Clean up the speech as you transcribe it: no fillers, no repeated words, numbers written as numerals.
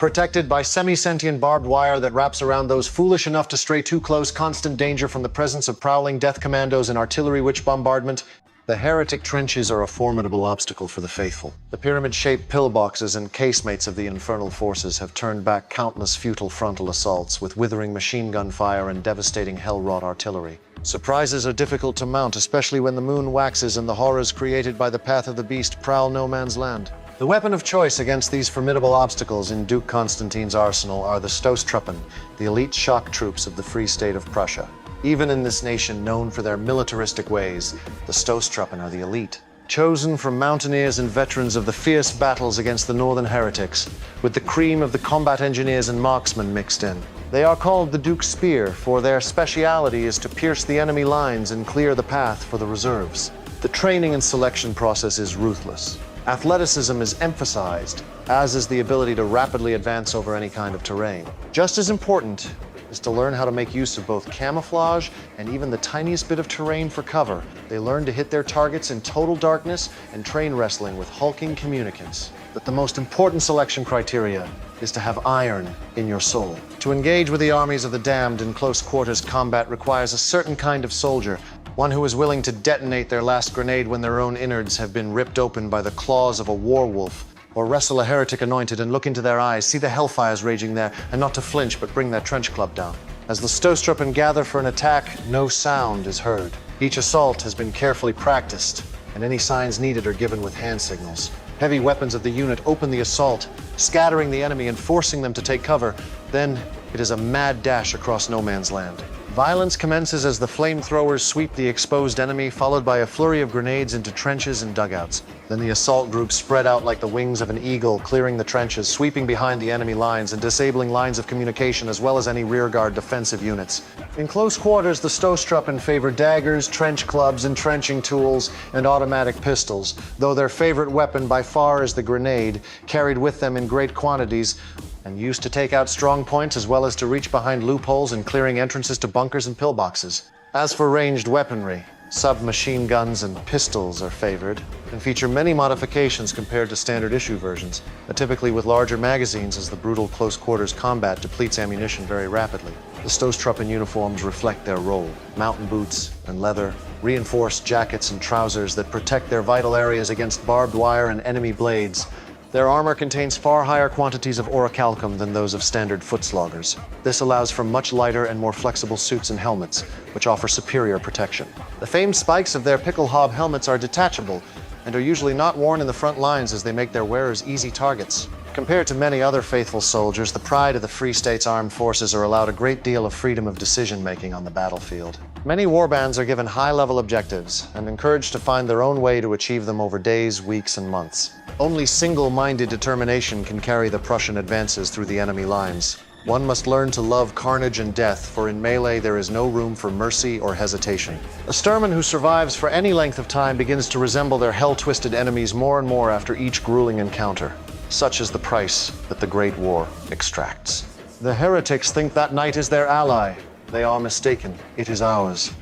Protected by semi-sentient barbed wire that wraps around those foolish enough to stray too close, constant danger from the presence of prowling death commandos and artillery witch bombardment, the heretic trenches are a formidable obstacle for the faithful. The pyramid-shaped pillboxes and casemates of the infernal forces have turned back countless futile frontal assaults with withering machine gun fire and devastating hell-wrought artillery. Surprises are difficult to mount, especially when the moon waxes and the horrors created by the path of the beast prowl no man's land. The weapon of choice against these formidable obstacles in Duke Constantine's arsenal are the Stosstruppen, the elite shock troops of the Free State of Prussia. Even in this nation known for their militaristic ways, the Stosstruppen are the elite. Chosen from mountaineers and veterans of the fierce battles against the northern heretics, with the cream of the combat engineers and marksmen mixed in. They are called the Duke's Spear, for their speciality is to pierce the enemy lines and clear the path for the reserves. The training and selection process is ruthless. Athleticism is emphasized, as is the ability to rapidly advance over any kind of terrain. Just as important is to learn how to make use of both camouflage and even the tiniest bit of terrain for cover. They learn to hit their targets in total darkness and train wrestling with hulking communicants. But the most important selection criteria is to have iron in your soul. To engage with the armies of the damned in close quarters combat requires a certain kind of soldier, one who is willing to detonate their last grenade when their own innards have been ripped open by the claws of a war wolf, or wrestle a heretic anointed and look into their eyes, see the hellfires raging there, and not to flinch but bring their trench club down. As the Stosstruppen gather for an attack, no sound is heard. Each assault has been carefully practiced, and any signs needed are given with hand signals. Heavy weapons of the unit open the assault, scattering the enemy and forcing them to take cover. Then it is a mad dash across no man's land. Violence commences as the flamethrowers sweep the exposed enemy, followed by a flurry of grenades into trenches and dugouts. Then the assault groups spread out like the wings of an eagle, clearing the trenches, sweeping behind the enemy lines and disabling lines of communication as well as any rearguard defensive units. In close quarters, the Stosstruppen favor daggers, trench clubs, entrenching tools, and automatic pistols, though their favorite weapon by far is the grenade, carried with them in great quantities, and used to take out strong points as well as to reach behind loopholes and clearing entrances to bunkers and pillboxes. As for ranged weaponry, submachine guns and pistols are favored and feature many modifications compared to standard issue versions, typically with larger magazines as the brutal close quarters combat depletes ammunition very rapidly. The Stosstruppen uniforms reflect their role. Mountain boots and leather, reinforced jackets and trousers that protect their vital areas against barbed wire and enemy blades. Their armor contains far higher quantities of orichalcum than those of standard foot sloggers. This allows for much lighter and more flexible suits and helmets, which offer superior protection. The famed spikes of their pickelhaube helmets are detachable and are usually not worn in the front lines as they make their wearers easy targets. Compared to many other faithful soldiers, the pride of the Free State's armed forces are allowed a great deal of freedom of decision-making on the battlefield. Many warbands are given high-level objectives and encouraged to find their own way to achieve them over days, weeks, and months. Only single-minded determination can carry the Prussian advances through the enemy lines. One must learn to love carnage and death, for in melee there is no room for mercy or hesitation. A Sturman who survives for any length of time begins to resemble their hell-twisted enemies more and more after each grueling encounter. Such is the price that the Great War extracts. The heretics think that night is their ally. They are mistaken. It is ours.